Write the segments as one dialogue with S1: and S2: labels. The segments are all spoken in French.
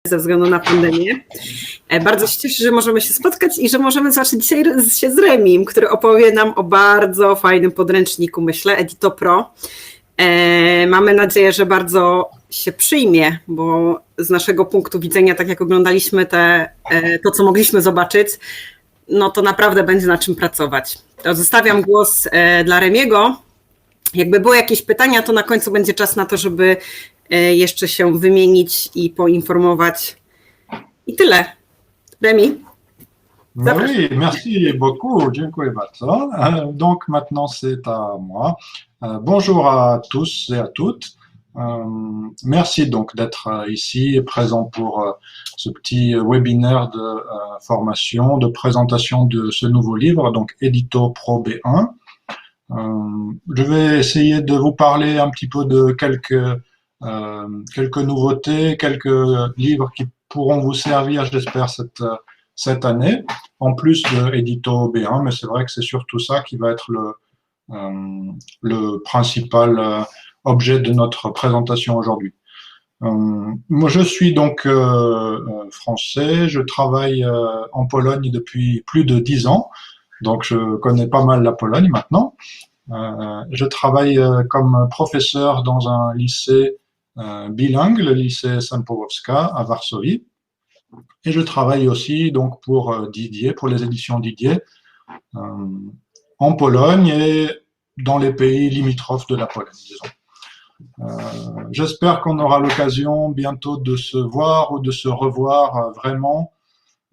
S1: ze względu na pandemię. Bardzo się cieszę, że możemy się spotkać i że możemy zacząć dzisiaj się z Remim, który opowie nam o bardzo fajnym podręczniku, myślę, Edito Pro. Mamy nadzieję, że bardzo się przyjmie, bo z naszego punktu widzenia, tak jak oglądaliśmy to, co mogliśmy zobaczyć, no to naprawdę będzie na czym pracować. To zostawiam głos dla Remiego. Jakby były jakieś pytania, to na końcu będzie czas na to, żeby jeszcze się wymienić i poinformować. I tyle. Remi.
S2: Oui, merci beaucoup, dziękuję bardzo. Donc maintenant c'est à moi. Bonjour à tous et à toutes. Merci donc d'être ici et présent pour ce petit webinaire de formation, de présentation de ce nouveau livre, donc Edito Pro B1. Je vais essayer de vous parler un petit peu de quelques nouveautés, quelques livres qui pourront vous servir, j'espère, cette année, en plus de Edito B1, mais c'est vrai que c'est surtout ça qui va être le principal objet de notre présentation aujourd'hui. Moi, je suis donc français, je travaille en Pologne depuis plus de 10 ans, donc je connais pas mal la Pologne maintenant. Je travaille comme professeur dans un lycée bilingue, le lycée Saint-Połowska à Varsovie. Et je travaille aussi donc pour Didier, pour les éditions Didier, en Pologne et dans les pays limitrophes de la Pologne, disons. J'espère qu'on aura l'occasion bientôt de se voir ou de se revoir vraiment,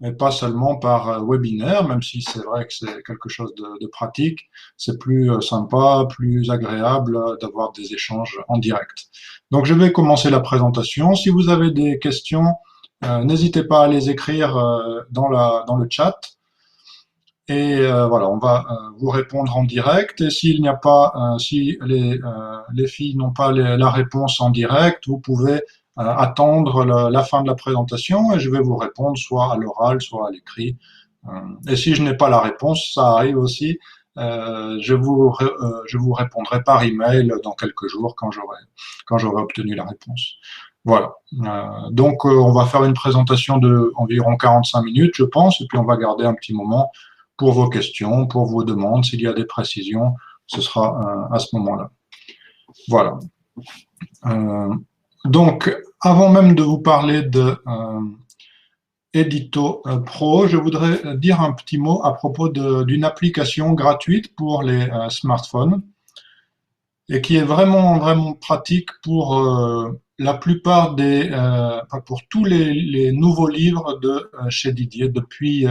S2: mais pas seulement par webinaire, même si c'est vrai que c'est quelque chose de pratique. C'est plus sympa, plus agréable d'avoir des échanges en direct. Donc je vais commencer la présentation. Si vous avez des questions, n'hésitez pas à les écrire dans le chat. Et voilà, on va vous répondre en direct. Et s'il n'y a pas, si les filles n'ont pas la réponse en direct, vous pouvez attendre la fin de la présentation et je vais vous répondre soit à l'oral, soit à l'écrit. Et si je n'ai pas la réponse, ça arrive aussi, je vous répondrai par email dans quelques jours quand j'aurai obtenu la réponse. Voilà. Donc on va faire une présentation de environ 45 minutes, je pense, et puis on va garder un petit moment pour vos questions, pour vos demandes. S'il y a des précisions, ce sera à ce moment-là. Voilà. Donc, avant même de vous parler de Edito Pro, je voudrais dire un petit mot à propos d'une application gratuite pour les smartphones et qui est vraiment, vraiment pratique pour la plupart pour tous les nouveaux livres de chez Didier, depuis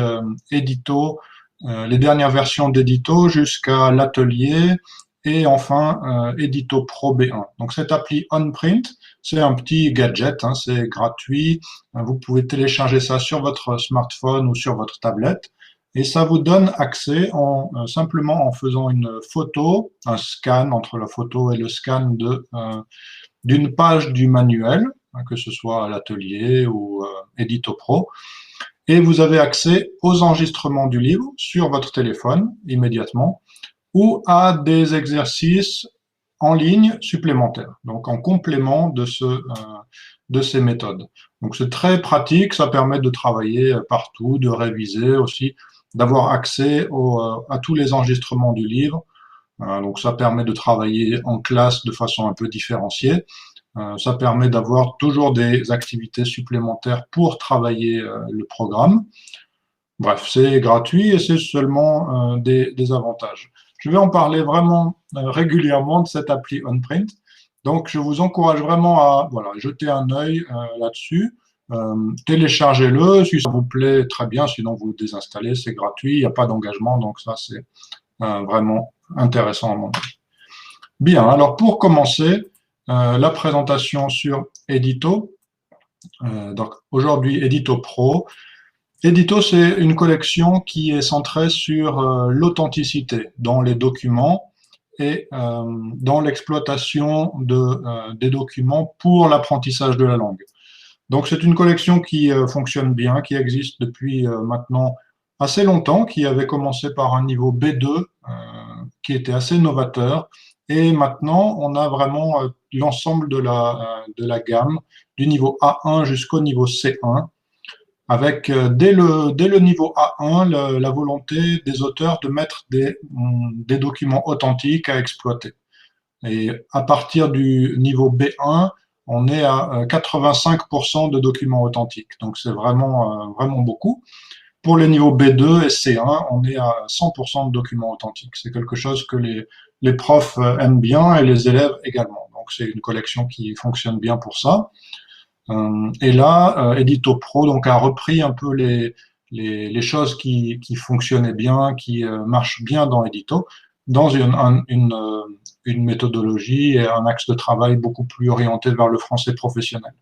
S2: Edito, les dernières versions d'Edito jusqu'à l'atelier et enfin Edito Pro B1. Donc cette appli OnPrint, c'est un petit gadget, hein, c'est gratuit, vous pouvez télécharger ça sur votre smartphone ou sur votre tablette et ça vous donne accès simplement en faisant une photo, un scan entre la photo et le scan d'une page du manuel, hein, que ce soit à l'atelier ou Edito Pro, et vous avez accès aux enregistrements du livre sur votre téléphone immédiatement ou à des exercices en ligne supplémentaires, donc en complément de ces méthodes. Donc c'est très pratique, ça permet de travailler partout, de réviser aussi, d'avoir accès à tous les enregistrements du livre. Donc ça permet de travailler en classe de façon un peu différenciée. Ça permet d'avoir toujours des activités supplémentaires pour travailler le programme. Bref, c'est gratuit et c'est seulement des avantages. Je vais en parler vraiment régulièrement de cette appli OnPrint. Donc, je vous encourage vraiment à jeter un œil là-dessus. Téléchargez-le, si ça vous plaît, très bien. Sinon, vous le désinstallez, c'est gratuit, il n'y a pas d'engagement. Donc, ça, c'est vraiment intéressant à mon avis. Bien, alors pour commencer, la présentation sur Edito. Donc, aujourd'hui, Edito Pro. Edito, c'est une collection qui est centrée sur l'authenticité dans les documents et dans l'exploitation des documents pour l'apprentissage de la langue. Donc, c'est une collection qui fonctionne bien, qui existe depuis maintenant assez longtemps, qui avait commencé par un niveau B2, qui était assez novateur. Et maintenant, on a vraiment l'ensemble de la gamme, du niveau A1 jusqu'au niveau C1, avec dès le niveau A1 la volonté des auteurs de mettre des documents authentiques à exploiter. Et à partir du niveau B1, on est à 85% de documents authentiques. Donc c'est vraiment, vraiment beaucoup. Pour les niveaux B2 et C1, on est à 100% de documents authentiques. C'est quelque chose que les profs aiment bien et les élèves également. Donc c'est une collection qui fonctionne bien pour ça. Et là, Edito Pro donc, a repris un peu les choses qui fonctionnaient bien, qui marchent bien dans Edito, dans une méthodologie et un axe de travail beaucoup plus orienté vers le français professionnel.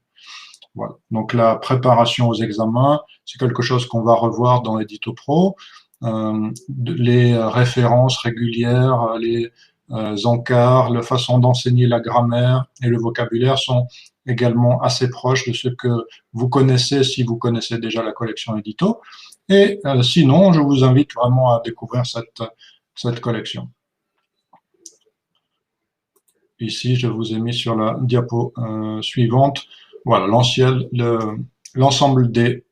S2: Voilà. Donc la préparation aux examens, c'est quelque chose qu'on va revoir dans Edito Pro. Les références régulières, les encarts, la façon d'enseigner la grammaire et le vocabulaire sont également assez proches de ce que vous connaissez si vous connaissez déjà la collection Edito. Et sinon, je vous invite vraiment à découvrir cette collection. Ici, je vous ai mis sur la diapo suivante, voilà, l'ensemble des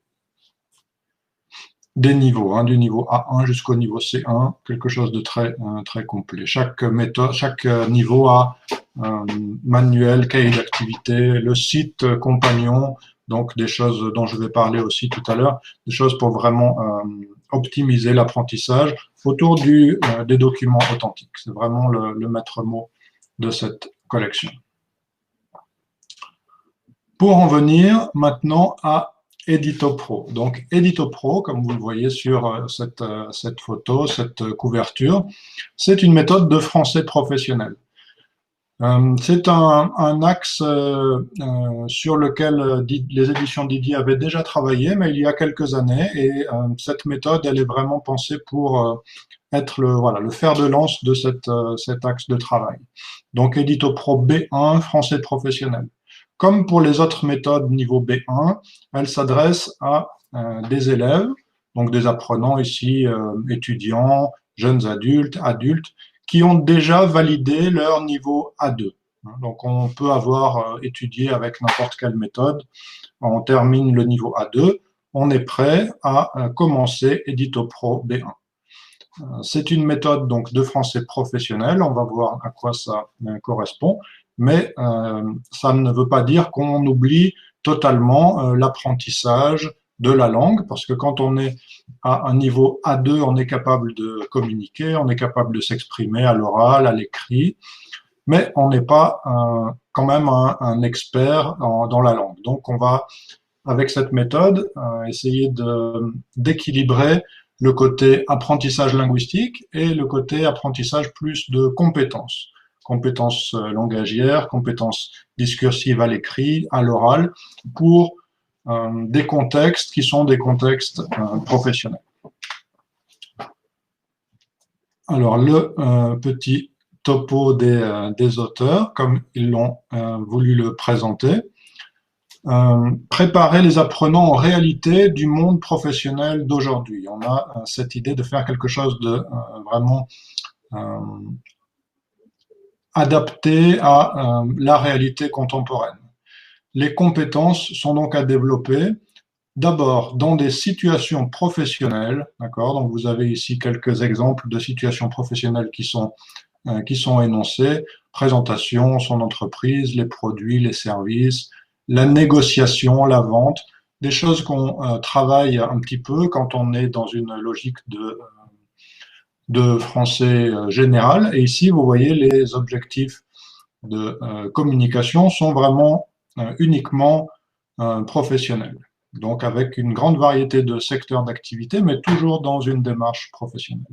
S2: niveaux, hein, du niveau A1 jusqu'au niveau C1, quelque chose de très complet. Chaque méthode, chaque niveau a un manuel, cahier d'activité, le site compagnon, donc des choses dont je vais parler aussi tout à l'heure, des choses pour vraiment optimiser l'apprentissage autour des documents authentiques. C'est vraiment le maître mot de cette collection. Pour en venir maintenant à Edito Pro. Donc Edito Pro, comme vous le voyez sur cette photo, cette couverture, c'est une méthode de français professionnel. C'est un axe sur lequel les éditions Didier avaient déjà travaillé, mais il y a quelques années, et cette méthode, elle est vraiment pensée pour être le fer de lance de cet axe de travail. Donc Edito Pro B1, français professionnel. Comme pour les autres méthodes niveau B1, elle s'adresse à des élèves, donc des apprenants ici, étudiants, jeunes adultes, qui ont déjà validé leur niveau A2. Donc on peut avoir étudié avec n'importe quelle méthode, on termine le niveau A2, on est prêt à commencer Edito Pro B1. C'est une méthode donc de français professionnel, on va voir à quoi ça correspond, mais ça ne veut pas dire qu'on oublie totalement l'apprentissage de la langue, parce que quand on est à un niveau A2, on est capable de communiquer, on est capable de s'exprimer à l'oral, à l'écrit, mais on n'est pas quand même un expert dans la langue. Donc on va, avec cette méthode, essayer d'équilibrer le côté apprentissage linguistique et le côté apprentissage plus de compétences. Compétences langagières, compétences discursives à l'écrit, à l'oral, pour des contextes qui sont des contextes professionnels. Alors, le petit topo des auteurs, comme ils l'ont voulu le présenter. Préparer les apprenants en réalité du monde professionnel d'aujourd'hui. On a cette idée de faire quelque chose de vraiment adapté à la réalité contemporaine. Les compétences sont donc à développer d'abord dans des situations professionnelles, d'accord? Donc vous avez ici quelques exemples de situations professionnelles qui sont énoncées: présentation, son entreprise, les produits, les services, la négociation, la vente, des choses qu'on travaille un petit peu quand on est dans une logique de français général. Et ici, vous voyez, les objectifs de communication sont vraiment uniquement professionnels. Donc avec une grande variété de secteurs d'activité, mais toujours dans une démarche professionnelle.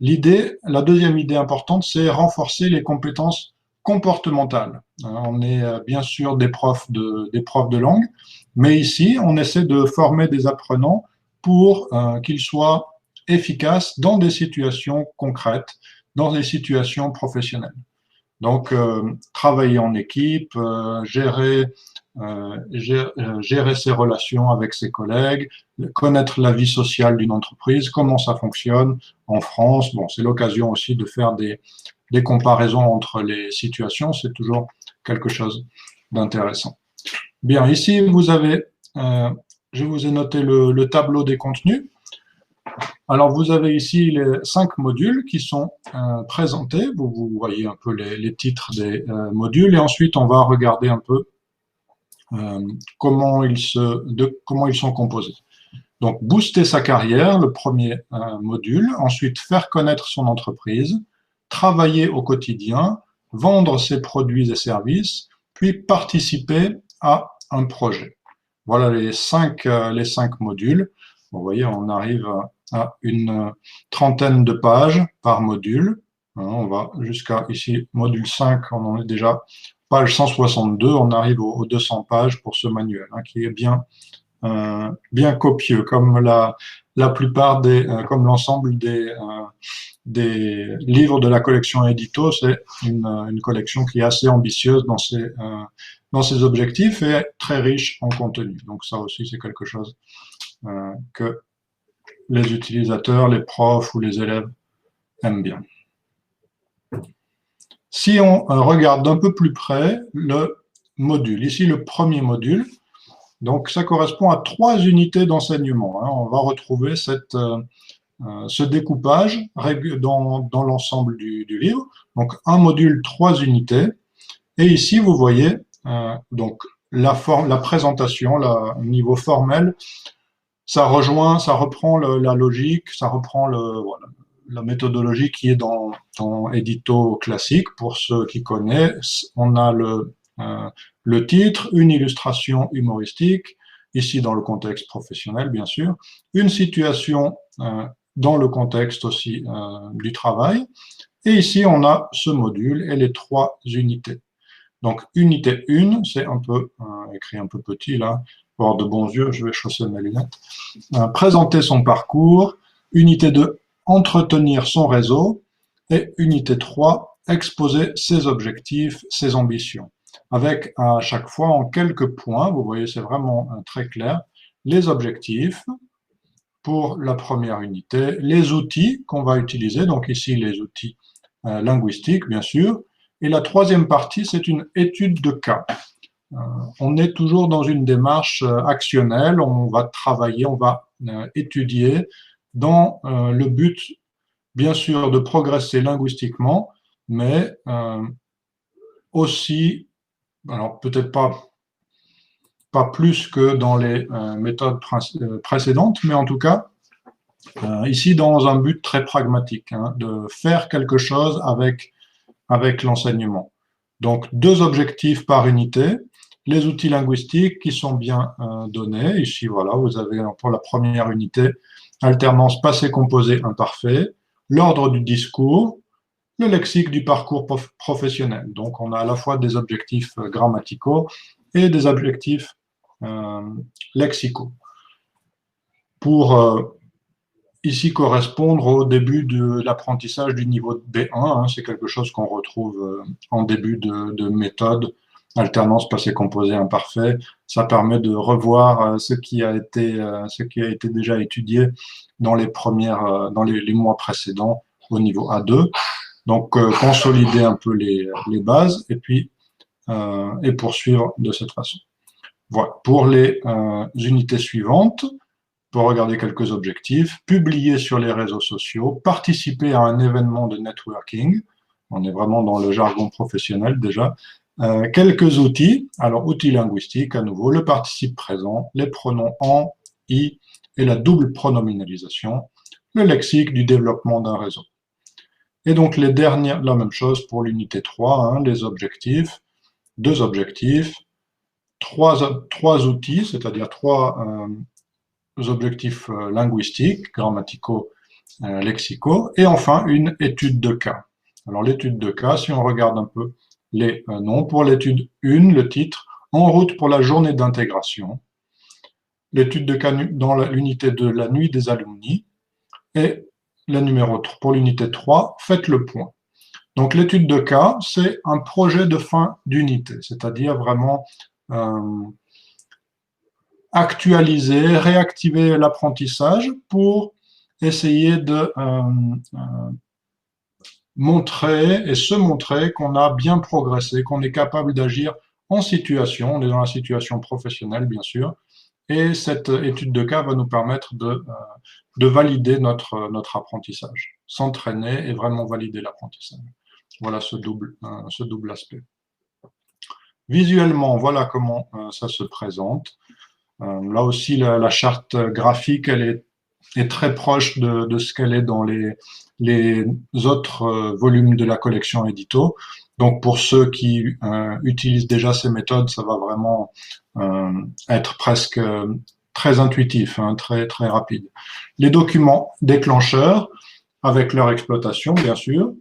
S2: La deuxième idée importante, c'est renforcer les compétences comportementales. On est bien sûr des profs de langue, mais ici, on essaie de former des apprenants pour qu'ils soient efficaces dans des situations concrètes, dans des situations professionnelles. Donc, travailler en équipe, gérer ses relations avec ses collègues, connaître la vie sociale d'une entreprise, comment ça fonctionne en France. Bon, c'est l'occasion aussi de faire des comparaisons entre les situations, c'est toujours quelque chose d'intéressant. Bien, ici, vous avez, je vous ai noté le tableau des contenus. Alors, vous avez ici les 5 modules qui sont présentés. Vous voyez un peu les titres des modules. Et ensuite, on va regarder un peu comment ils sont composés. Donc, booster sa carrière, le premier module. Ensuite, faire connaître son entreprise. Travailler au quotidien. Vendre ses produits et services. Puis, participer à un projet. Voilà les cinq modules. Vous voyez, on arrive à une trentaine de pages par module. On va jusqu'à ici, module 5, on en est déjà page 162, on arrive aux 200 pages pour ce manuel, qui est bien copieux, comme la plupart comme l'ensemble des livres de la collection Édito. C'est une collection qui est assez ambitieuse dans ses objectifs et très riche en contenu. Donc ça aussi, c'est quelque chose que les utilisateurs, les profs ou les élèves aiment bien. Si on regarde d'un peu plus près le module, ici le premier module, donc ça correspond à 3 unités d'enseignement. On va retrouver ce découpage dans l'ensemble du livre. Donc un module, 3 unités. Et ici, vous voyez donc la présentation, au niveau formel, ça reprend la logique, ça reprend la méthodologie qui est dans Édito classique. Pour ceux qui connaissent, on a le titre, une illustration humoristique, ici dans le contexte professionnel bien sûr, une situation dans le contexte aussi du travail, et ici on a ce module et les 3 unités. Donc unité 1, c'est un peu écrit un peu petit là, pour avoir de bons yeux, je vais chausser mes lunettes. Présenter son parcours. Unité 2, entretenir son réseau. Et unité 3, exposer ses objectifs, ses ambitions. Avec à chaque fois en quelques points, vous voyez, c'est vraiment très clair, les objectifs pour la première unité, les outils qu'on va utiliser, donc ici les outils linguistiques bien sûr, et la troisième partie, c'est une étude de cas. On est toujours dans une démarche actionnelle, on va travailler, on va étudier dans le but, bien sûr, de progresser linguistiquement, mais aussi, alors peut-être pas plus que dans les méthodes précédentes, mais en tout cas, ici dans un but très pragmatique, de faire quelque chose avec l'enseignement. Donc 2 objectifs par unité, les outils linguistiques qui sont bien donnés. Ici, voilà, vous avez pour la première unité, alternance passé composé imparfait, l'ordre du discours, le lexique du parcours professionnel. Donc, on a à la fois des objectifs grammaticaux et des objectifs lexicaux. Pour ici correspondre au début de l'apprentissage du niveau B1, c'est quelque chose qu'on retrouve en début de méthode, alternance passé composé imparfait. Ça permet de revoir ce qui a été déjà étudié dans les mois précédents au niveau A2. Donc consolider un peu les bases et puis et poursuivre de cette façon. Voilà. Pour les unités suivantes, pour regarder quelques objectifs, publier sur les réseaux sociaux, participer à un événement de networking, on est vraiment dans le jargon professionnel déjà, quelques outils, alors outils linguistiques à nouveau, le participe présent, les pronoms en, i et la double pronominalisation, le lexique du développement d'un réseau. Et donc les dernières, la même chose pour l'unité 3, les objectifs, 2 objectifs, 3 outils, c'est-à-dire 3 objectifs linguistiques, grammaticaux, lexicaux, et enfin une étude de cas. Alors l'étude de cas, si on regarde un peu les noms, pour l'étude 1, le titre, en route pour la journée d'intégration, l'étude de cas dans l'unité 2, la nuit des alumni, et la numéro 3, pour l'unité 3, faites le point. Donc l'étude de cas, c'est un projet de fin d'unité, c'est-à-dire vraiment actualiser, réactiver l'apprentissage pour essayer de montrer et se montrer qu'on a bien progressé, qu'on est capable d'agir en situation, on est dans la situation professionnelle bien sûr, et cette étude de cas va nous permettre de valider notre apprentissage, s'entraîner et vraiment valider l'apprentissage. Voilà ce double aspect. Visuellement, voilà comment ça se présente. Là aussi, la charte graphique, elle est très proche de ce qu'elle est dans les autres volumes de la collection édito. Donc, pour ceux qui utilisent déjà ces méthodes, ça va vraiment être presque très intuitif, hein, très, très rapide. Les documents déclencheurs, avec leur exploitation, bien sûr.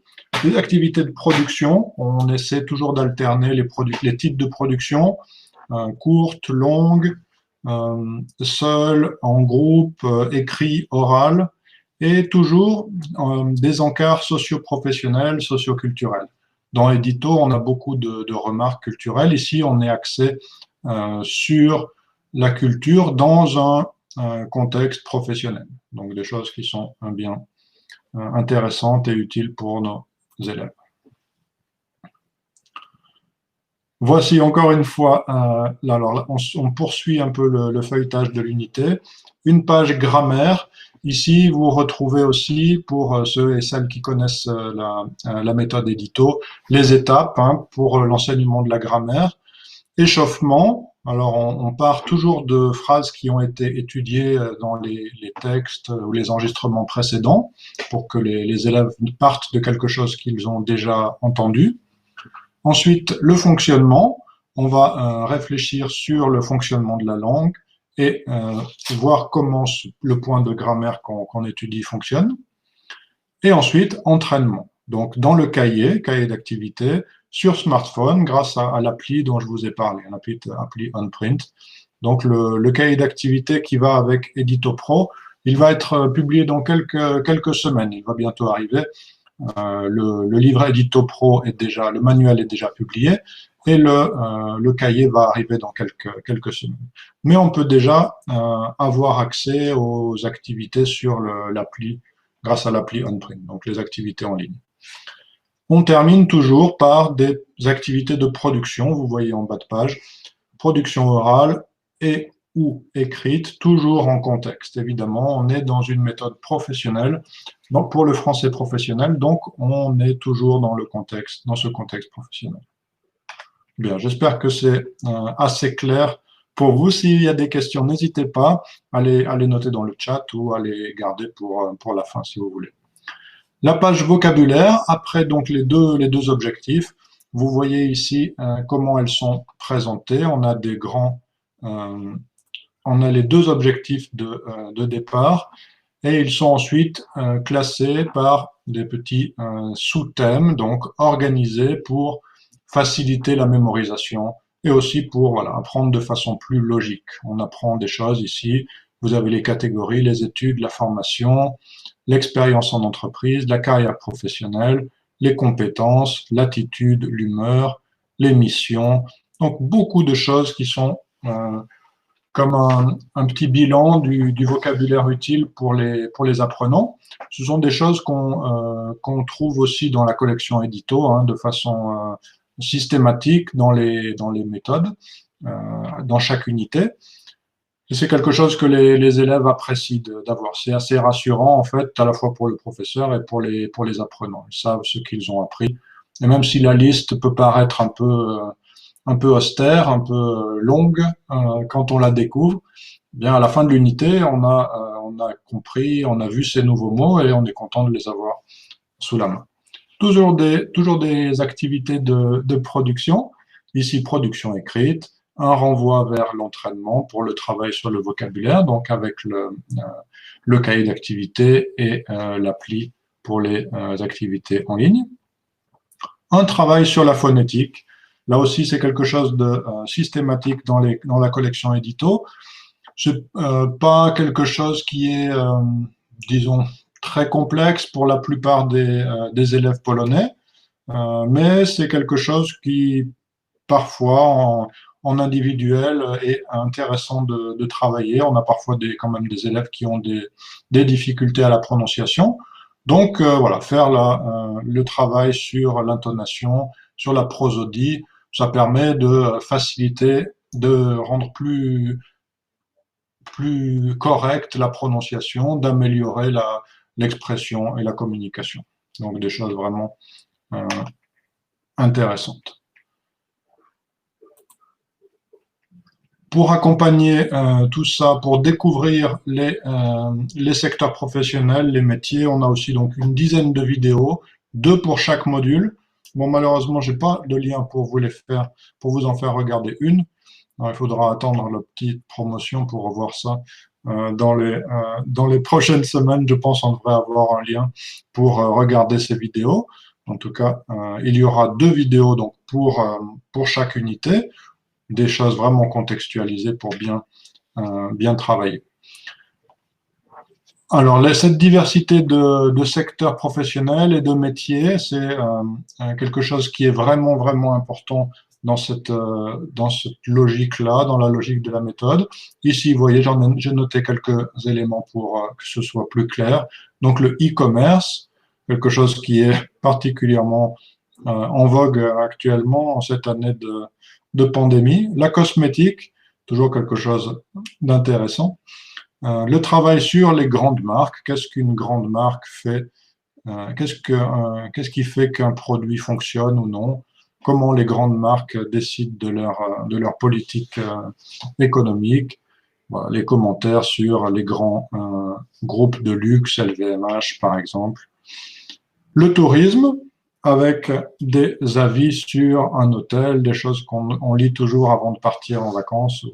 S2: Les activités de production, on essaie toujours d'alterner les types de production, courtes, longues, seul, en groupe, écrit, oral, et toujours des encarts socio-professionnels, socio-culturels. Dans Edito, on a beaucoup de remarques culturelles. Ici, on est axé sur la culture dans un contexte professionnel. Donc, des choses qui sont bien intéressantes et utiles pour nos élèves. Voici encore une fois, alors là, on poursuit un peu le feuilletage de l'unité. Une page grammaire. Ici, vous retrouvez aussi, pour ceux et celles qui connaissent la méthode édito, les étapes hein, pour l'enseignement de la grammaire. Échauffement. Alors, on part toujours de phrases qui ont été étudiées dans les textes ou les enregistrements précédents pour que les élèves partent de quelque chose qu'ils ont déjà entendu. Ensuite, le fonctionnement. On va réfléchir sur le fonctionnement de la langue et voir comment le point de grammaire qu'on étudie fonctionne. Et ensuite, entraînement. Donc, dans le cahier d'activité, sur smartphone, grâce à l'appli dont je vous ai parlé, l'appli OnPrint. Donc, le cahier d'activité qui va avec Edito Pro, il va être publié dans quelques semaines. Il va bientôt arriver. Le livret Edito Pro le manuel est déjà publié et le cahier va arriver dans quelques semaines. Mais on peut déjà avoir accès aux activités sur l'appli, grâce à l'appli OnPrint, donc les activités en ligne. On termine toujours par des activités de production, vous voyez en bas de page, production orale et ou écrite, toujours en contexte. Évidemment, on est dans une méthode professionnelle, donc pour le français professionnel, donc on est toujours dans ce contexte professionnel. Bien, j'espère que c'est assez clair pour vous. S'il y a des questions, n'hésitez pas à les noter dans le chat ou à les garder pour la fin si vous voulez. La page vocabulaire, après donc les deux objectifs, vous voyez ici comment elles sont présentées. On a on a les deux objectifs de départ et ils sont ensuite classés par des petits sous-thèmes, donc organisés pour faciliter la mémorisation et aussi pour apprendre de façon plus logique. On apprend des choses ici. Vous avez les catégories, les études, la formation, l'expérience en entreprise, la carrière professionnelle, les compétences, l'attitude, l'humeur, les missions. Donc, beaucoup de choses qui sont comme un petit bilan du vocabulaire utile pour les apprenants. Ce sont des choses qu'on trouve aussi dans la collection édito, hein, de façon systématique dans les méthodes, dans chaque unité. Et c'est quelque chose que les élèves apprécient d'avoir. C'est assez rassurant, en fait, à la fois pour le professeur et pour les apprenants. Ils savent ce qu'ils ont appris. Et même si la liste peut paraître un peu austère, un peu longue, quand on la découvre, bien, à la fin de l'unité, on a compris, on a vu ces nouveaux mots et on est content de les avoir sous la main. Toujours des activités de production. Ici, production écrite. Un renvoi vers l'entraînement pour le travail sur le vocabulaire, donc avec le cahier d'activité et l'appli pour les activités en ligne. Un travail sur la phonétique. Là aussi, c'est quelque chose de systématique dans la collection édito. C'est pas quelque chose qui est, disons, très complexe pour la plupart des élèves polonais, mais c'est quelque chose qui, parfois, en individuel est intéressant de travailler. On a parfois quand même des élèves qui ont des difficultés à la prononciation. Donc voilà, faire le travail sur l'intonation, sur la prosodie, ça permet de faciliter, de rendre plus correcte la prononciation, d'améliorer l'expression et la communication. Donc des choses vraiment euh, intéressantes. Pour accompagner tout ça, pour découvrir les secteurs professionnels, les métiers, on a aussi donc une dizaine de vidéos, 2 pour chaque module. Bon, malheureusement, j'ai pas de lien pour vous les faire, pour vous en faire regarder une. Alors, il faudra attendre la petite promotion pour revoir ça. Dans les prochaines semaines, je pense on devrait avoir un lien pour regarder ces vidéos. En tout cas, il y aura 2 vidéos donc pour chaque unité, des choses vraiment contextualisées pour bien travailler. Alors, cette diversité de secteurs professionnels et de métiers, c'est quelque chose qui est vraiment, vraiment important dans cette logique-là, dans la logique de la méthode. Ici, vous voyez, j'ai noté quelques éléments pour que ce soit plus clair. Donc, le e-commerce, quelque chose qui est particulièrement en vogue actuellement, en cette année de pandémie. La cosmétique, toujours quelque chose d'intéressant. Le travail sur les grandes marques, qu'est-ce qu'une grande marque fait, qu'est-ce qui fait qu'un produit fonctionne ou non, comment les grandes marques décident de leur politique économique, voilà, les commentaires sur les grands groupes de luxe, LVMH par exemple. Le tourisme, avec des avis sur un hôtel, des choses qu'on lit toujours avant de partir en vacances.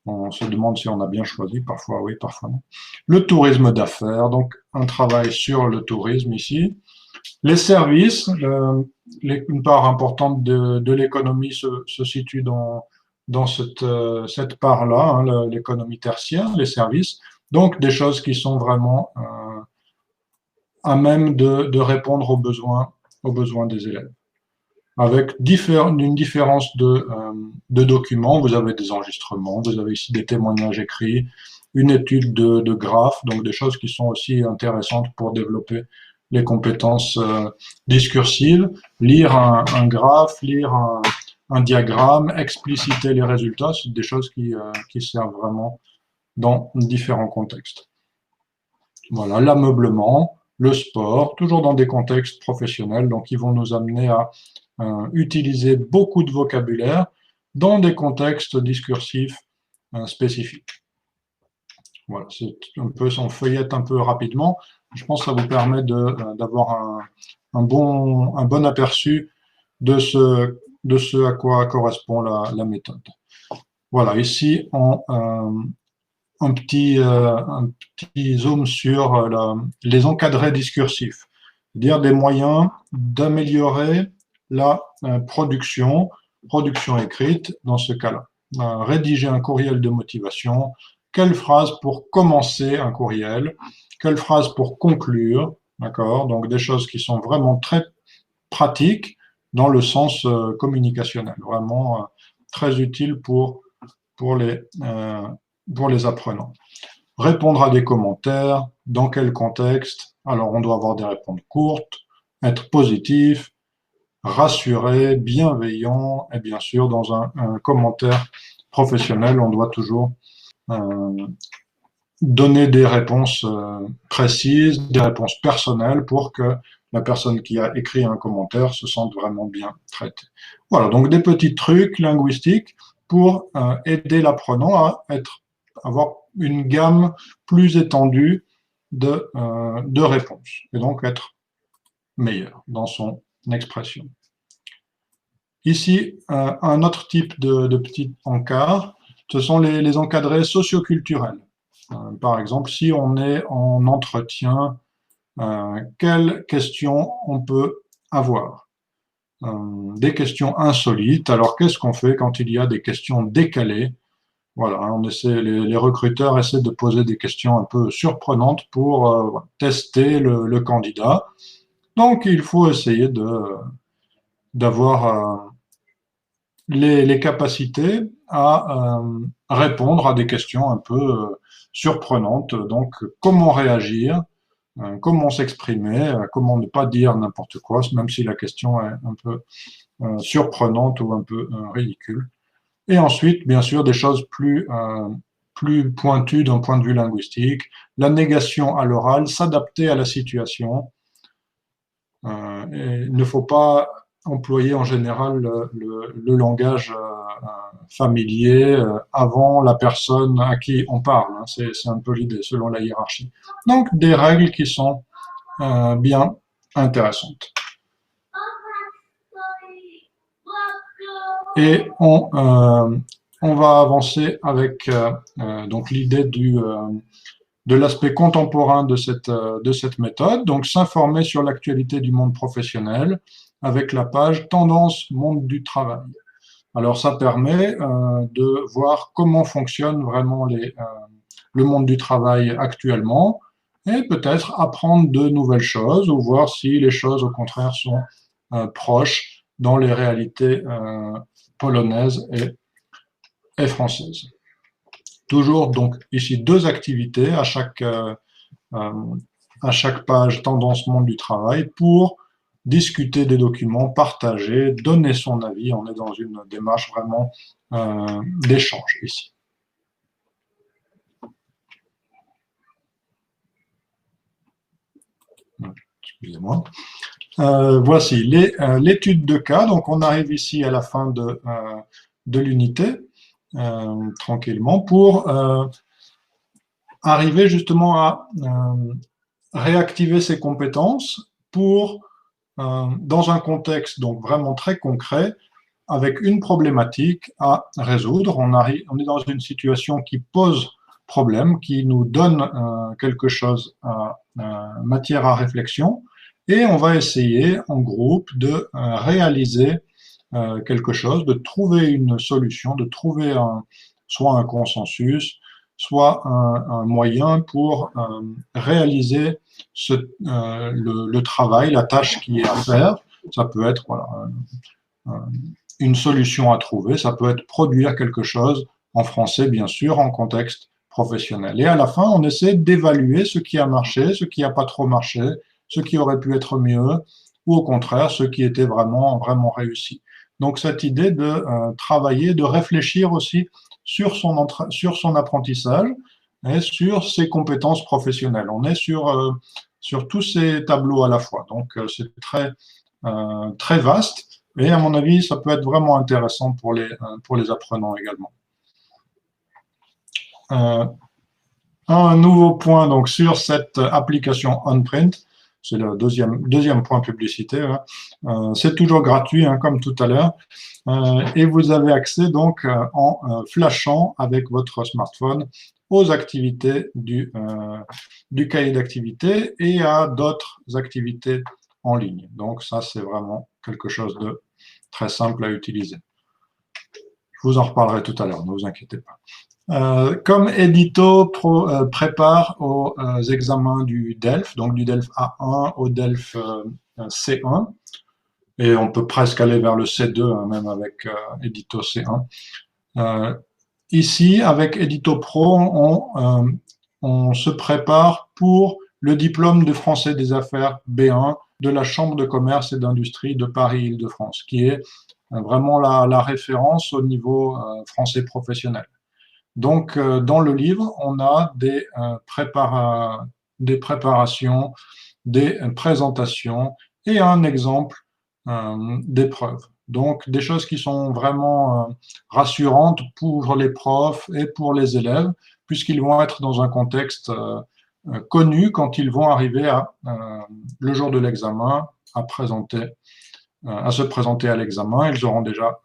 S2: On se demande si on a bien choisi, parfois oui, parfois non. Le tourisme d'affaires, donc un travail sur le tourisme ici. Les services, une part importante de l'économie se situe dans cette part-là, hein, l'économie tertiaire, les services. Donc des choses qui sont vraiment à même de répondre aux besoins des élèves. Avec une différence de documents, vous avez des enregistrements, vous avez ici des témoignages écrits, une étude de graphes, donc des choses qui sont aussi intéressantes pour développer les compétences discursives, lire un graphe, lire un diagramme, expliciter les résultats, c'est des choses qui servent vraiment dans différents contextes. Voilà, l'ameublement, le sport, toujours dans des contextes professionnels, donc ils vont nous amener à utiliser beaucoup de vocabulaire dans des contextes discursifs spécifiques. Voilà, c'est un peu, on feuillette un peu rapidement. Je pense que ça vous permet d'avoir un bon aperçu de ce à quoi correspond la méthode. Voilà, ici, un petit zoom sur les encadrés discursifs, c'est-à-dire des moyens d'améliorer la production écrite dans ce cas-là. Rédiger un courriel de motivation, quelle phrase pour commencer un courriel, quelle phrase pour conclure, d'accord? Donc des choses qui sont vraiment très pratiques dans le sens communicationnel, vraiment très utiles pour les apprenants. Répondre à des commentaires, dans quel contexte? Alors on doit avoir des réponses courtes, être positif, rassuré, bienveillant, et bien sûr dans un commentaire professionnel, on doit toujours donner des réponses précises, des réponses personnelles pour que la personne qui a écrit un commentaire se sente vraiment bien traitée. Voilà, donc des petits trucs linguistiques pour aider l'apprenant à avoir une gamme plus étendue de réponses et donc être meilleur dans son expression. Ici, un autre type de petit encart, ce sont les encadrés socioculturels. Par exemple, si on est en entretien, quelles questions on peut avoir? Des questions insolites. Alors, qu'est-ce qu'on fait quand il y a des questions décalées? Voilà, les recruteurs essaient de poser des questions un peu surprenantes pour tester le candidat. Donc, il faut essayer d'avoir les capacités à répondre à des questions un peu surprenantes. Donc, comment réagir comment s'exprimer, comment ne pas dire n'importe quoi, même si la question est un peu surprenante ou un peu ridicule. Et ensuite, bien sûr, des choses plus pointues d'un point de vue linguistique, la négation à l'oral, s'adapter à la situation. Et il ne faut pas employer en général le langage familier avant la personne à qui on parle. Hein. C'est un peu l'idée, selon la hiérarchie. Donc, des règles qui sont bien intéressantes. Et on va avancer avec donc l'idée de l'aspect contemporain de cette méthode, donc s'informer sur l'actualité du monde professionnel avec la page Tendance monde du travail. Alors ça permet de voir comment fonctionne vraiment le monde du travail actuellement et peut-être apprendre de nouvelles choses ou voir si les choses au contraire sont proches dans les réalités polonaises et françaises. Toujours donc ici 2 activités à chaque page Tendance monde du travail pour discuter des documents, partager, donner son avis. On est dans une démarche vraiment d'échange ici. Excusez-moi. Voici l'étude de cas. Donc on arrive ici à la fin de l'unité. Tranquillement, pour arriver justement à réactiver ses compétences pour, dans un contexte donc vraiment très concret, avec une problématique à résoudre. On est dans une situation qui pose problème, qui nous donne quelque chose, matière à réflexion, et on va essayer en groupe de réaliser quelque chose, de trouver une solution, de trouver soit un consensus, soit un moyen pour réaliser le travail, la tâche qui est à faire. Ça peut être voilà, une solution à trouver, ça peut être produire quelque chose en français, bien sûr, en contexte professionnel. Et à la fin, on essaie d'évaluer ce qui a marché, ce qui n'a pas trop marché, ce qui aurait pu être mieux, ou au contraire, ce qui était vraiment, vraiment réussi. Donc cette idée de travailler, de réfléchir aussi sur son apprentissage et sur ses compétences professionnelles. On est sur tous ces tableaux à la fois. Donc c'est très vaste et à mon avis, ça peut être vraiment intéressant pour les apprenants également. Un nouveau point donc sur cette application OnPrint. C'est le deuxième point publicité. Hein. C'est toujours gratuit, hein, comme tout à l'heure. Et vous avez accès donc en flashant avec votre smartphone aux activités du cahier d'activités et à d'autres activités en ligne. Donc ça, c'est vraiment quelque chose de très simple à utiliser. Je vous en reparlerai tout à l'heure, ne vous inquiétez pas. Comme Edito prépare aux examens du DELF, donc du DELF A1 au DELF C1, et on peut presque aller vers le C2, hein, même avec Edito C1. Ici, avec Edito Pro, on se prépare pour le diplôme de français des affaires B1 de la Chambre de commerce et d'industrie de Paris-Île-de-France, qui est vraiment la référence au niveau français professionnel. Donc, dans le livre, on a des préparations, des présentations et un exemple d'épreuve. Donc, des choses qui sont vraiment rassurantes pour les profs et pour les élèves, puisqu'ils vont être dans un contexte connu quand ils vont arriver le jour de l'examen à se présenter à l'examen. Ils auront déjà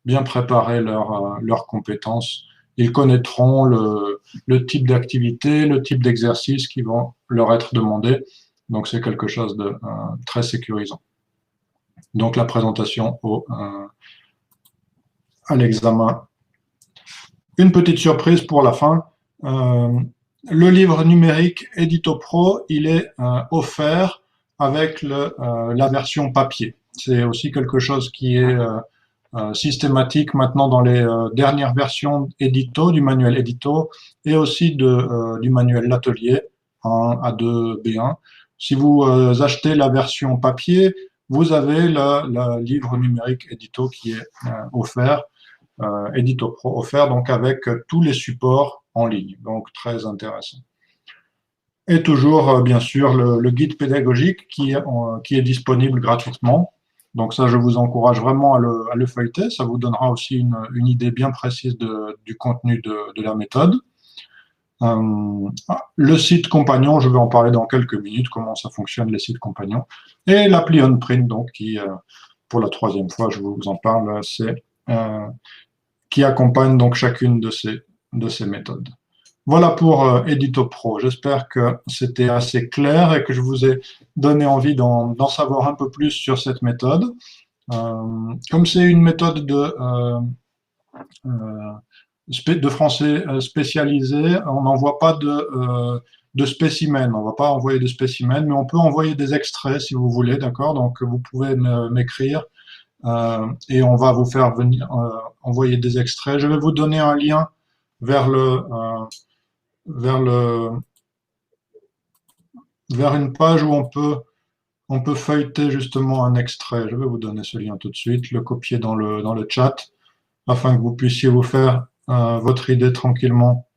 S2: bien préparé leurs compétences. Ils connaîtront le type d'activité, le type d'exercice qui vont leur être demandés. Donc, c'est quelque chose de très sécurisant. Donc, la présentation à l'examen. Une petite surprise pour la fin. Le livre numérique Edito Pro, il est offert avec la version papier. C'est aussi quelque chose qui est systématique maintenant dans les dernières versions Edito, du manuel Edito, et aussi du manuel L'Atelier. A1, A2, B1. Si vous achetez la version papier, vous avez le livre numérique Edito qui est offert, Edito Pro offert, donc avec tous les supports en ligne, donc très intéressant. Et toujours, bien sûr, le guide pédagogique qui est disponible gratuitement. Donc ça, je vous encourage vraiment à le feuilleter. Ça vous donnera aussi une idée bien précise du contenu de la méthode. Le site compagnon, je vais en parler dans quelques minutes, comment ça fonctionne les sites compagnons. Et l'appli OnPrint, donc, qui, pour la troisième fois, je vous en parle, qui accompagne donc chacune de ces méthodes. Voilà pour Edito Pro. J'espère que c'était assez clair et que je vous ai donné envie d'en savoir un peu plus sur cette méthode. Comme c'est une méthode de français spécialisé, on n'envoie pas de spécimens. On ne va pas envoyer de spécimens, mais on peut envoyer des extraits si vous voulez, d'accord? Donc vous pouvez m'écrire et on va vous faire venir envoyer des extraits. Je vais vous donner un lien vers une page où on peut feuilleter justement un extrait. Je vais vous donner ce lien tout de suite, le copier dans le chat, afin que vous puissiez vous faire votre idée tranquillement.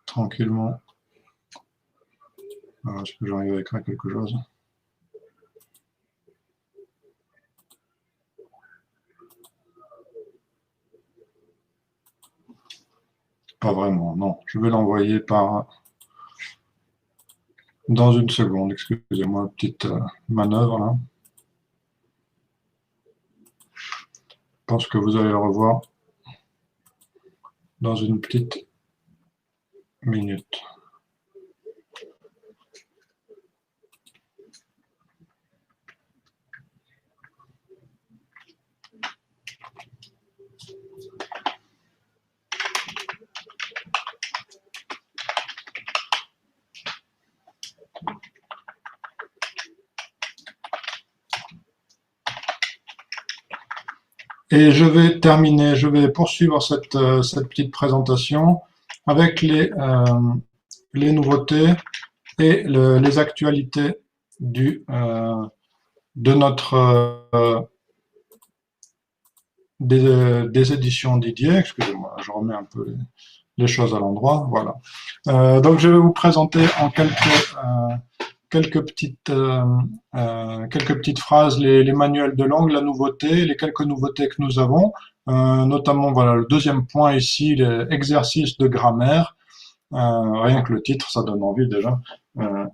S2: Tranquillement. Est-ce que j'arrive à écrire quelque chose? Pas vraiment, non. Je vais l'envoyer dans une seconde. Excusez-moi, petite manœuvre là. Je pense que vous allez le revoir dans une petite minute. Et je vais poursuivre cette petite présentation avec les nouveautés et les actualités de notre des éditions Didier. Excusez-moi, je remets un peu les choses à l'endroit. Voilà. Donc je vais vous présenter en quelques petites phrases les manuels de langue, la nouveauté, les quelques nouveautés que nous avons, notamment voilà le deuxième point ici, les exercices de grammaire. Rien que le titre, ça donne envie déjà.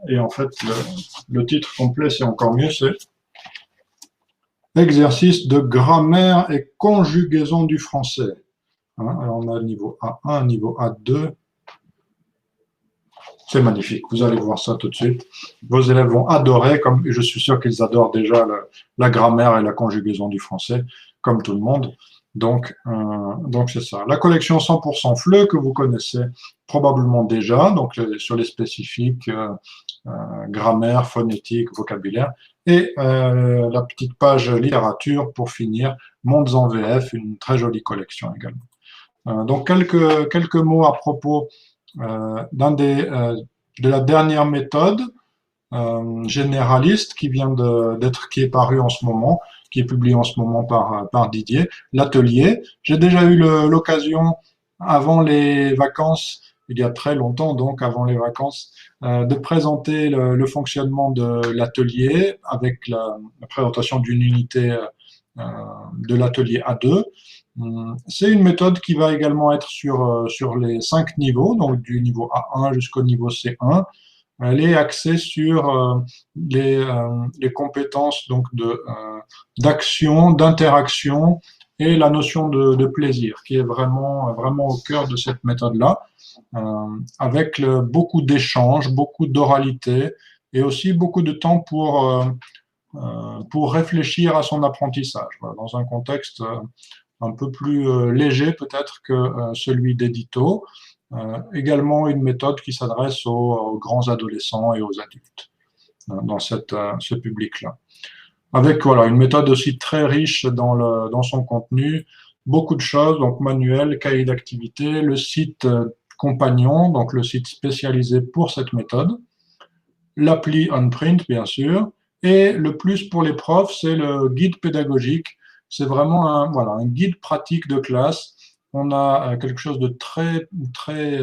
S2: Et en fait, le titre complet, c'est encore mieux, c'est exercice de grammaire et conjugaison du français. Hein, alors on a niveau A1, niveau A2. C'est magnifique, vous allez voir ça tout de suite. Vos élèves vont adorer, comme je suis sûr qu'ils adorent déjà la grammaire et la conjugaison du français, comme tout le monde. Donc c'est ça. La collection 100% FLE que vous connaissez probablement déjà, donc sur les spécifiques, grammaire, phonétique, vocabulaire, et la petite page littérature pour finir, Mondes en VF, une très jolie collection également. Donc quelques mots à propos de la dernière méthode généraliste qui est paru en ce moment, qui est publié en ce moment par Didier, l'atelier. J'ai déjà eu l'occasion avant les vacances, il y a très longtemps donc avant les vacances, de présenter le fonctionnement de l'atelier avec la présentation d'une unité de l'atelier A2. C'est une méthode qui va également être sur les 5 niveaux, donc du niveau A1 jusqu'au niveau C1. Elle est axée sur les compétences donc d'action, d'interaction et la notion de plaisir, qui est vraiment au cœur de cette méthode-là, avec beaucoup d'échanges, beaucoup d'oralité et aussi beaucoup de temps pour réfléchir à son apprentissage, voilà, dans un contexte un peu plus léger peut-être que celui d'Edito. Également une méthode qui s'adresse aux grands adolescents et aux adultes dans ce public-là. Avec voilà, une méthode aussi très riche dans son contenu, beaucoup de choses, donc manuel, cahier d'activité, le site compagnon, donc le site spécialisé pour cette méthode, l'appli OnPrint, bien sûr, et le plus pour les profs, c'est le guide pédagogique. C'est vraiment voilà, un guide pratique de classe. On a quelque chose de très, très,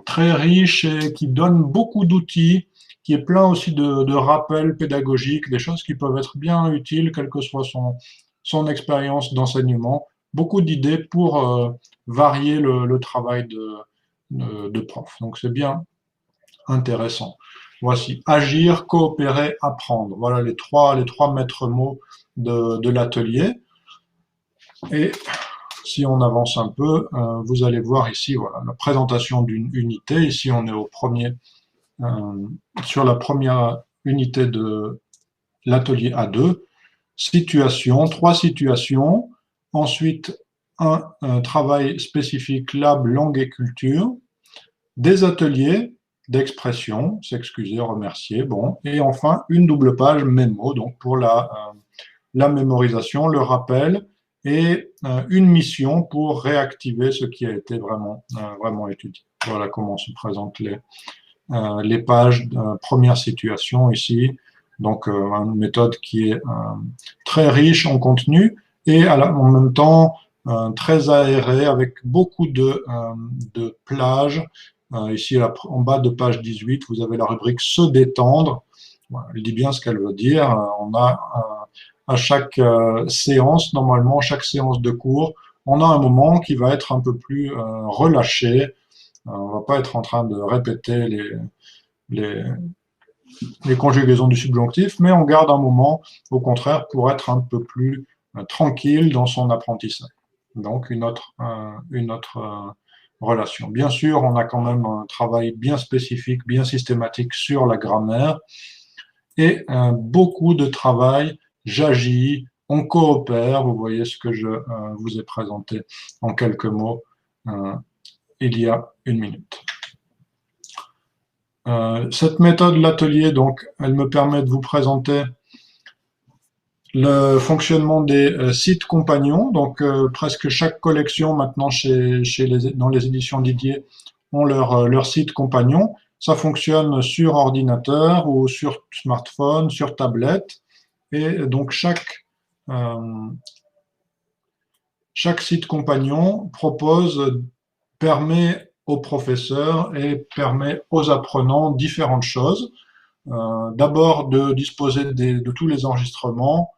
S2: très riche et qui donne beaucoup d'outils, qui est plein aussi de rappels pédagogiques, des choses qui peuvent être bien utiles, quelle que soit son expérience d'enseignement. Beaucoup d'idées pour varier le travail de prof. Donc c'est bien intéressant. Voici, agir, coopérer, apprendre. Voilà les trois maîtres mots de l'atelier. Et si on avance un peu, vous allez voir ici voilà, la présentation d'une unité. Ici, on est sur la première unité de l'atelier A2. Situation, 3 situations. Ensuite, un travail spécifique lab, langue et culture. Des ateliers d'expression, s'excuser, remercier, bon, et enfin une double page mémo, donc pour la mémorisation, le rappel et une mission pour réactiver ce qui a été vraiment étudié. Voilà comment se présentent les pages de première situation ici. Donc une méthode qui est très riche en contenu et en même temps très aérée avec beaucoup de plages. Ici, en bas de page 18, vous avez la rubrique Se détendre. Voilà, elle dit bien ce qu'elle veut dire. On a à chaque séance, normalement, chaque séance de cours, on a un moment qui va être un peu plus relâché. On va pas être en train de répéter les conjugaisons du subjonctif, mais on garde un moment, au contraire, pour être un peu plus tranquille dans son apprentissage. Donc, une autre relation. Bien sûr, on a quand même un travail bien spécifique, bien systématique sur la grammaire et beaucoup de travail, j'agis, on coopère, vous voyez ce que je vous ai présenté en quelques mots il y a une minute. Cette méthode, l'atelier, donc, elle me permet de vous présenter le fonctionnement des sites compagnons. Donc, presque chaque collection maintenant dans les éditions Didier ont leur site compagnon. Ça fonctionne sur ordinateur ou sur smartphone, sur tablette. Et donc, chaque site compagnon permet aux professeurs et permet aux apprenants différentes choses. D'abord, de disposer de tous les enregistrements,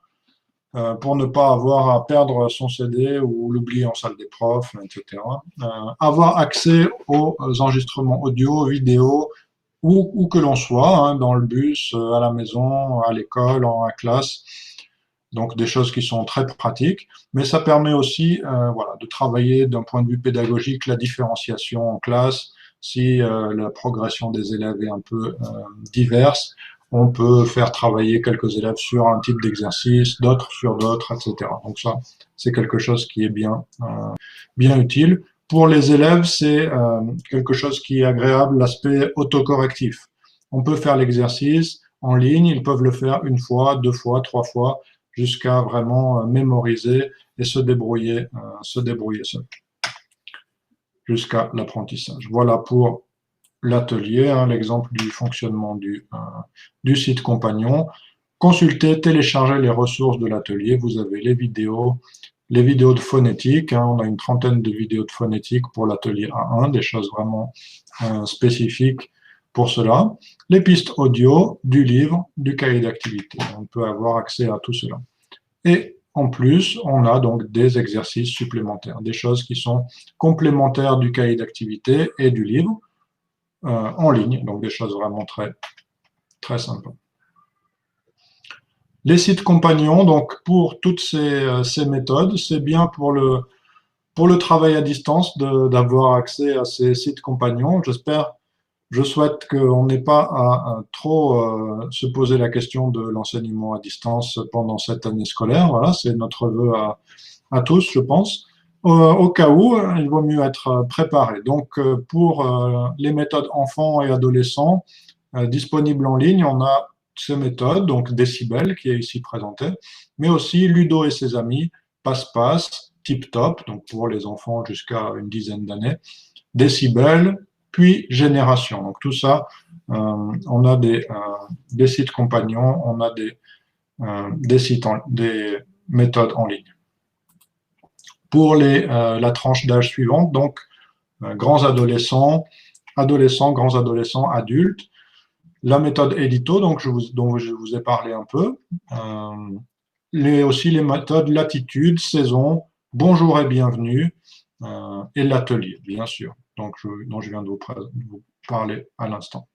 S2: pour ne pas avoir à perdre son CD ou l'oublier en salle des profs, etc. Avoir accès aux enregistrements audio, vidéo, où que l'on soit, hein, dans le bus, à la maison, à l'école, en classe. Donc des choses qui sont très pratiques, mais ça permet aussi voilà, de travailler d'un point de vue pédagogique la différenciation en classe. Si la progression des élèves est un peu diverse, on peut faire travailler quelques élèves sur un type d'exercice, d'autres sur d'autres, etc. Donc ça, c'est quelque chose qui est bien utile. Pour les élèves, c'est quelque chose qui est agréable, l'aspect autocorrectif. On peut faire l'exercice en ligne, ils peuvent le faire une fois, deux fois, trois fois, jusqu'à vraiment mémoriser et se débrouiller seul, jusqu'à l'apprentissage. Voilà pour l'atelier, hein, l'exemple du fonctionnement du site compagnon. Consultez, téléchargez les ressources de l'atelier. Vous avez les vidéos de phonétique. Hein, on a une trentaine de vidéos de phonétique pour l'atelier A1, des choses vraiment spécifiques pour cela. Les pistes audio, du livre, du cahier d'activité. On peut avoir accès à tout cela. Et en plus, on a donc des exercices supplémentaires, des choses qui sont complémentaires du cahier d'activité et du livre, en ligne, donc des choses vraiment très, très sympas. Les sites compagnons, donc pour toutes ces méthodes, c'est bien pour le travail à distance d'avoir accès à ces sites compagnons. Je souhaite qu'on n'ait pas à trop se poser la question de l'enseignement à distance pendant cette année scolaire. Voilà, c'est notre vœu à tous, je pense. Au cas où, il vaut mieux être préparé. Donc, pour les méthodes enfants et adolescents disponibles en ligne, on a ces méthodes, donc Décibel qui est ici présenté, mais aussi Ludo et ses amis, Passe-Passe, Tip Top, donc pour les enfants jusqu'à une dizaine d'années, Décibel, puis Génération. Donc tout ça, on a des sites compagnons, on a des méthodes en ligne. Pour la tranche d'âge suivante, donc grands adolescents, grands adolescents, adultes, la méthode Edito, donc dont je vous ai parlé un peu, aussi les méthodes latitude, saison, bonjour et bienvenue, et l'atelier, bien sûr, dont je viens de vous parler à l'instant.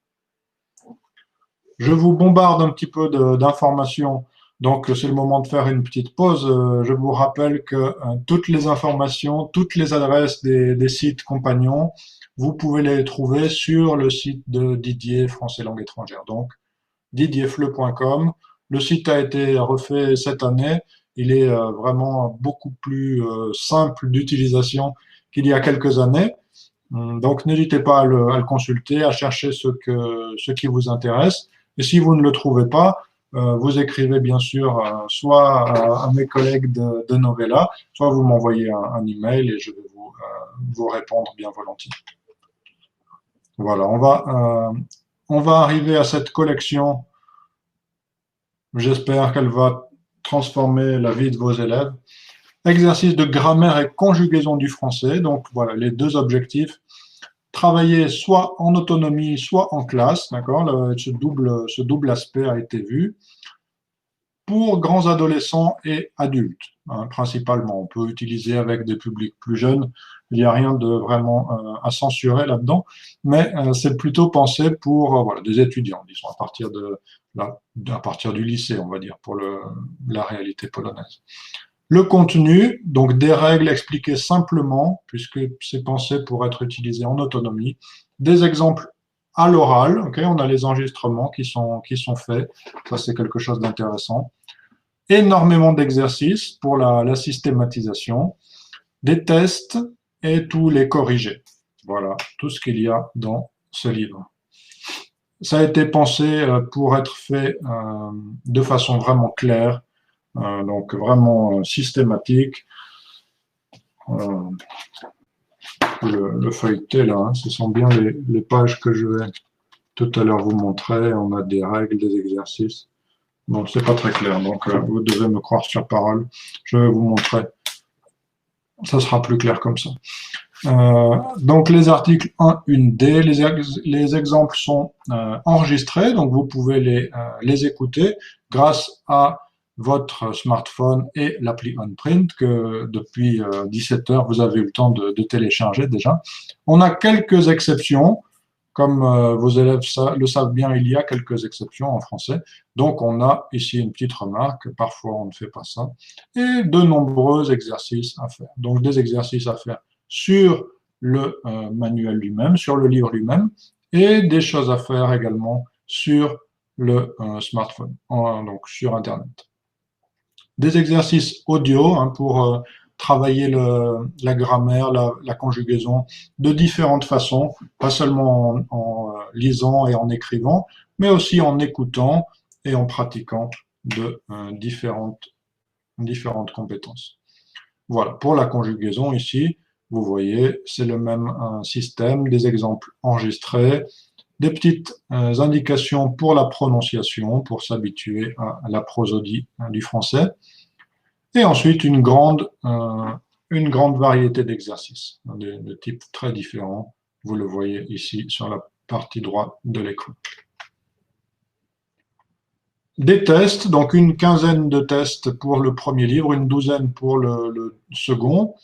S2: Je vous bombarde un petit peu d'informations, donc c'est le moment de faire une petite pause. Je vous rappelle que toutes les informations, toutes les adresses des sites compagnons, vous pouvez les trouver sur le site de Didier Français Langue étrangère, donc didierfleu.com. Le site a été refait cette année, il est vraiment beaucoup plus simple d'utilisation qu'il y a quelques années. Donc n'hésitez pas à le consulter, à chercher ce qui vous intéresse. Et si vous ne le trouvez pas, vous écrivez bien sûr soit à mes collègues de Novella, soit vous m'envoyez un email et je vais vous répondre bien volontiers. Voilà, on va arriver à cette collection. J'espère qu'elle va transformer la vie de vos élèves. Exercice de grammaire et conjugaison du français. Donc voilà, les deux objectifs. Travailler soit en autonomie, soit en classe, d'accord? Ce double aspect a été vu. Pour grands adolescents et adultes, hein, principalement. On peut utiliser avec des publics plus jeunes. Il n'y a rien de vraiment à censurer là-dedans, mais c'est plutôt pensé pour voilà, des étudiants, disons, à partir du lycée, on va dire, pour la réalité polonaise. Le contenu, donc des règles expliquées simplement, puisque c'est pensé pour être utilisé en autonomie, des exemples à l'oral, okay, on a les enregistrements qui sont faits, ça c'est quelque chose d'intéressant. Énormément d'exercices pour la systématisation, des tests et tous les corrigés. Voilà, tout ce qu'il y a dans ce livre. Ça a été pensé pour être fait de façon vraiment claire, donc vraiment systématique. Le feuilleté là, hein, ce sont bien les pages que je vais tout à l'heure vous montrer. On a des règles, des exercices. Bon, c'est pas très clair, donc vous devez me croire sur parole. Je vais vous montrer. Ça sera plus clair comme ça. Donc les articles 1, 1D, les exemples sont enregistrés, donc vous pouvez les écouter grâce à votre smartphone et l'appli OnPrint que depuis 17 heures vous avez eu le temps de télécharger déjà. On a quelques exceptions, comme vos élèves le savent bien, il y a quelques exceptions en français. Donc on a ici une petite remarque, parfois on ne fait pas ça, et de nombreux exercices à faire. Donc des exercices à faire sur le manuel lui-même, sur le livre lui-même, et des choses à faire également sur le smartphone, donc sur Internet. Des exercices audio hein, pour travailler la grammaire, la conjugaison de différentes façons, pas seulement en lisant et en écrivant, mais aussi en écoutant et en pratiquant de différentes compétences. Voilà, pour la conjugaison ici, vous voyez, c'est le même système, des exemples enregistrés, des petites indications pour la prononciation, pour s'habituer à la prosodie du français, et ensuite une grande variété d'exercices, de types très différents. Vous le voyez ici sur la partie droite de l'écran. Des tests, donc une quinzaine de tests pour le premier livre, une douzaine pour le second,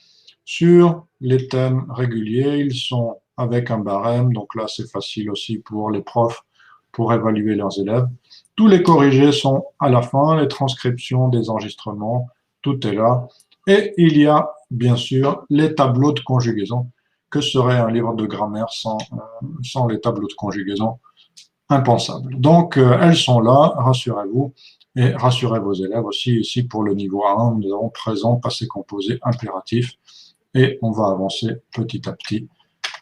S2: sur les thèmes réguliers. Ils sont avec un barème, donc là c'est facile aussi pour les profs pour évaluer leurs élèves. Tous les corrigés sont à la fin, les transcriptions des enregistrements, tout est là. Et il y a bien sûr les tableaux de conjugaison. Que serait un livre de grammaire sans les tableaux de conjugaison? Impensable. Donc elles sont là, rassurez-vous, et rassurez vos élèves aussi. Ici pour le niveau 1, nous avons présent, passé composé, impératif, et on va avancer petit à petit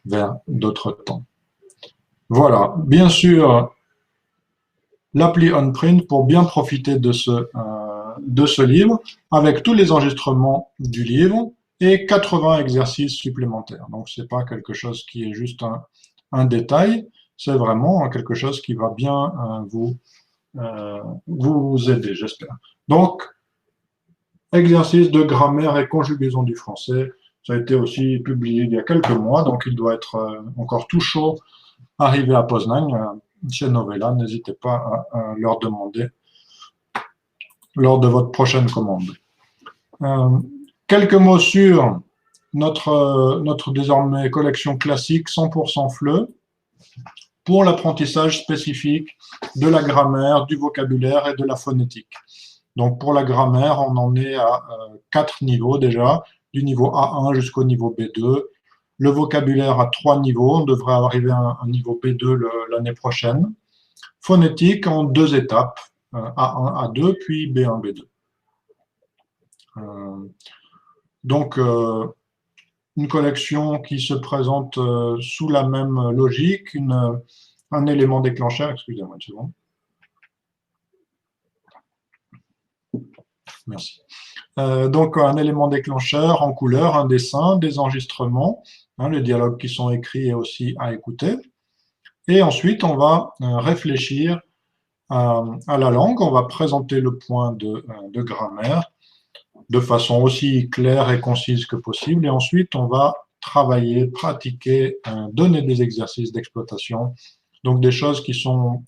S2: vers d'autres temps. Voilà, bien sûr, l'appli OnPrint pour bien profiter de ce livre, avec tous les enregistrements du livre et 80 exercices supplémentaires. Donc, c'est pas quelque chose qui est juste un détail, c'est vraiment quelque chose qui va bien vous aider, j'espère. Donc, exercice de grammaire et conjugaison du français, ça a été aussi publié il y a quelques mois, donc il doit être encore tout chaud, arrivé à Poznań, chez Novella. N'hésitez pas à leur demander lors de votre prochaine commande. Quelques mots sur notre désormais collection classique 100% FLE pour l'apprentissage spécifique de la grammaire, du vocabulaire et de la phonétique. Donc pour la grammaire, on en est à 4 niveaux déjà, du niveau A1 jusqu'au niveau B2. Le vocabulaire à 3 niveaux, on devrait arriver à un niveau B2 l'année prochaine. Phonétique en 2 étapes, A1, A2, puis B1, B2. Donc, une collection qui se présente sous la même logique, un élément déclencheur, excusez-moi une seconde. Merci. Donc, un élément déclencheur en couleur, un dessin, des enregistrements, les dialogues qui sont écrits et aussi à écouter. Et ensuite, on va réfléchir à la langue, on va présenter le point de grammaire de façon aussi claire et concise que possible. Et ensuite, on va travailler, pratiquer, donner des exercices d'exploitation, donc des choses qui sont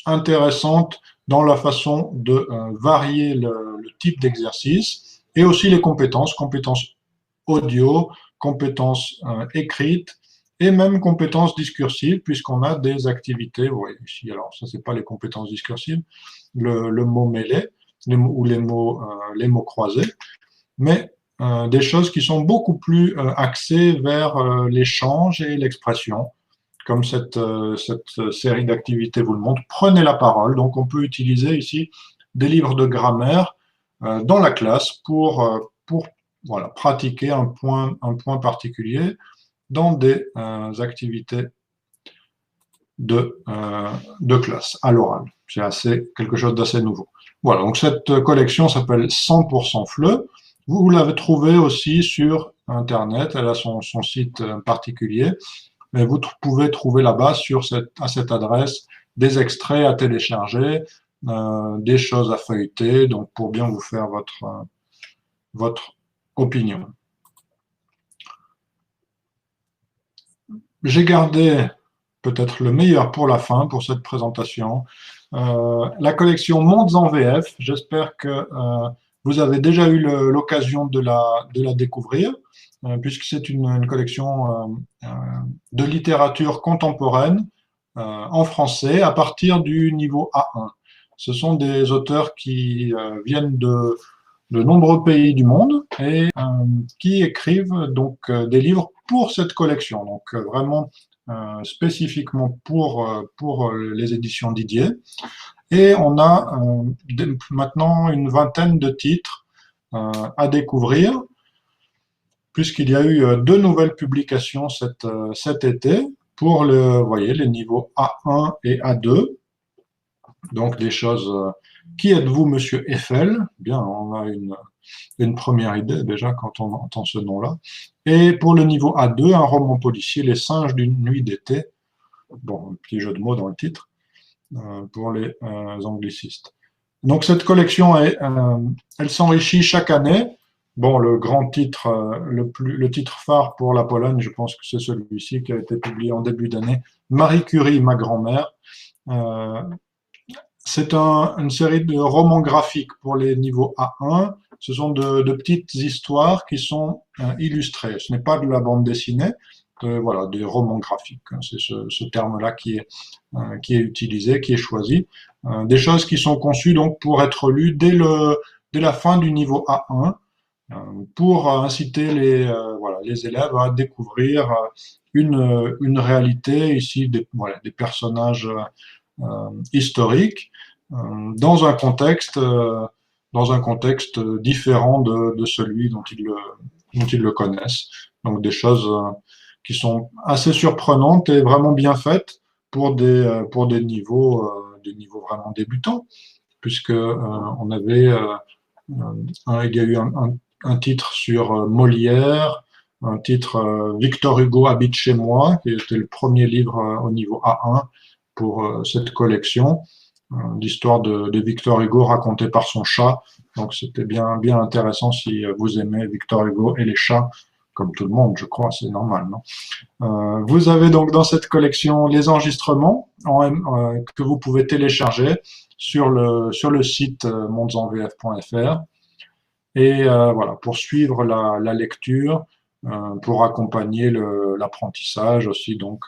S2: intéressantes dans la façon de varier le type d'exercice et aussi les compétences audio, compétences écrites et même compétences discursives, puisqu'on a des activités, vous voyez ici, alors ça c'est pas les compétences discursives, le mot mêlé, ou les mots croisés, mais des choses qui sont beaucoup plus axées vers l'échange et l'expression, comme cette série d'activités vous le montre. Prenez la parole, donc on peut utiliser ici des livres de grammaire dans la classe pour voilà, pratiquer un point particulier dans des activités de classe, à l'oral. C'est quelque chose d'assez nouveau. Voilà, donc cette collection s'appelle 100% FLE. Vous l'avez trouvée aussi sur Internet, elle a son site particulier, mais vous pouvez trouver là-bas à cette adresse des extraits à télécharger, des choses à feuilleter, donc pour bien vous faire votre opinion. J'ai gardé peut-être le meilleur pour la fin, pour cette présentation. La collection Mondes en VF, j'espère que vous avez déjà eu l'occasion de la découvrir, puisque c'est une collection de littérature contemporaine en français à partir du niveau A1. Ce sont des auteurs qui viennent de nombreux pays du monde et qui écrivent donc des livres pour cette collection, donc vraiment spécifiquement pour les éditions Didier. Et on a maintenant une vingtaine de titres à découvrir, puisqu'il y a eu 2 nouvelles publications cet été pour les niveaux A1 et A2. Donc des choses. Qui êtes-vous, Monsieur Eiffel? Bien, on a une première idée déjà quand on entend ce nom-là. Et pour le niveau A2, un roman policier, Les singes d'une nuit d'été. Bon, un petit jeu de mots dans le titre pour les anglicistes. Donc cette collection, elle s'enrichit chaque année. Bon, le grand titre, le titre phare pour la Pologne, je pense que c'est celui-ci qui a été publié en début d'année, Marie Curie, ma grand-mère. C'est une série de romans graphiques pour les niveaux A1. Ce sont de petites histoires qui sont illustrées. Ce n'est pas de la bande dessinée, voilà, des romans graphiques. C'est ce terme-là qui est utilisé, qui est choisi. Des choses qui sont conçues donc pour être lues dès la fin du niveau A1, pour inciter les élèves à découvrir une réalité, ici des personnages historiques, dans un contexte différent de celui dont ils le connaissent. Donc des choses qui sont assez surprenantes et vraiment bien faites pour des niveaux des niveaux vraiment débutants, puisque on avait, il y a eu un titre sur Molière, un titre Victor Hugo habite chez moi, qui était le premier livre au niveau A1 pour cette collection, l'histoire de Victor Hugo racontée par son chat. Donc c'était bien intéressant si vous aimez Victor Hugo et les chats, comme tout le monde, je crois, c'est normal, non? Vous avez donc dans cette collection les enregistrements que vous pouvez télécharger sur le site mondesenvf.fr et voilà, pour suivre la lecture, pour accompagner l'apprentissage aussi. Donc,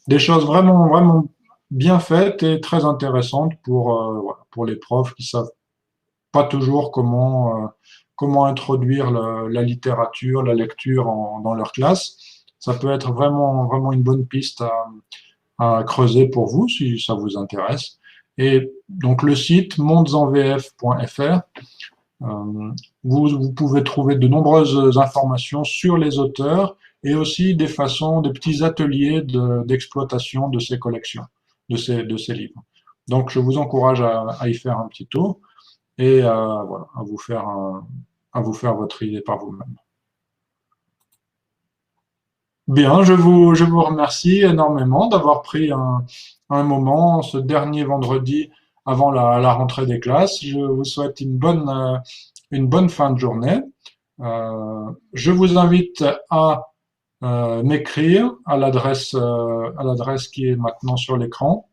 S2: des choses vraiment bien faites et très intéressantes voilà, pour les profs qui savent pas toujours comment introduire la littérature, la lecture dans leur classe. Ça peut être vraiment une bonne piste à creuser pour vous si ça vous intéresse. Et donc le site mondesenvf.fr, vous pouvez trouver de nombreuses informations sur les auteurs et aussi des petits ateliers d'exploitation de ces collections, de ces livres. Donc je vous encourage à y faire un petit tour et voilà, à vous faire votre idée par vous-même. Bien, je vous remercie énormément d'avoir pris un moment ce dernier vendredi avant la rentrée des classes. Je vous souhaite une bonne fin de journée. Je vous invite à m'écrire à l'adresse qui est maintenant sur l'écran,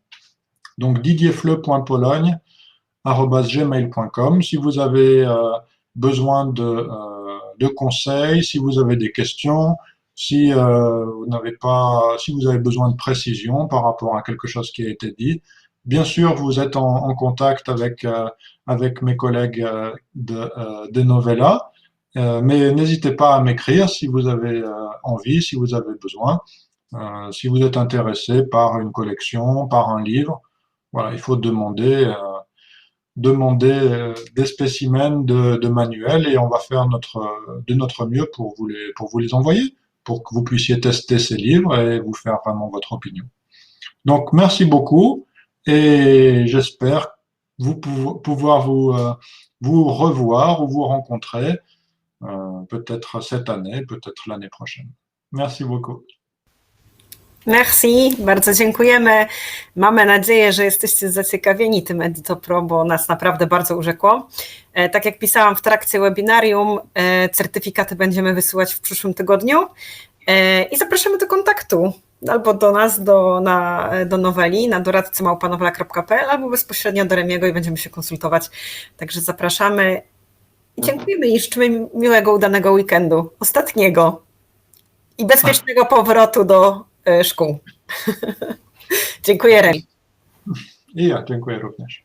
S2: donc didierfleu.pologne@gmail.com. Si vous avez besoin de conseils, si vous avez des questions, si si vous avez besoin de précision par rapport à quelque chose qui a été dit, bien sûr, vous êtes en contact avec mes collègues de Novella, mais n'hésitez pas à m'écrire si vous avez envie, si vous avez besoin, si vous êtes intéressé par une collection, par un livre. Voilà, il faut demander des spécimens de manuels et on va faire de notre mieux pour vous les envoyer, pour que vous puissiez tester ces livres et vous faire vraiment votre opinion. Donc, merci beaucoup et j'espère pouvoir vous revoir ou vous rencontrer peut-être cette année, peut-être l'année prochaine. Merci beaucoup.
S1: Merci, bardzo dziękujemy. Mamy nadzieję, że jesteście zaciekawieni tym Edito Pro, bo nas naprawdę bardzo urzekło. Tak jak pisałam w trakcie webinarium, certyfikaty będziemy wysyłać w przyszłym tygodniu i zapraszamy do kontaktu albo do nas, do Noweli, na doradcy@nowela.pl albo bezpośrednio do Remiego i będziemy się konsultować. Także zapraszamy i dziękujemy i życzymy miłego, udanego weekendu, ostatniego i bezpiecznego powrotu do szkół. Dziękuję, Remi.
S2: I ja dziękuję również.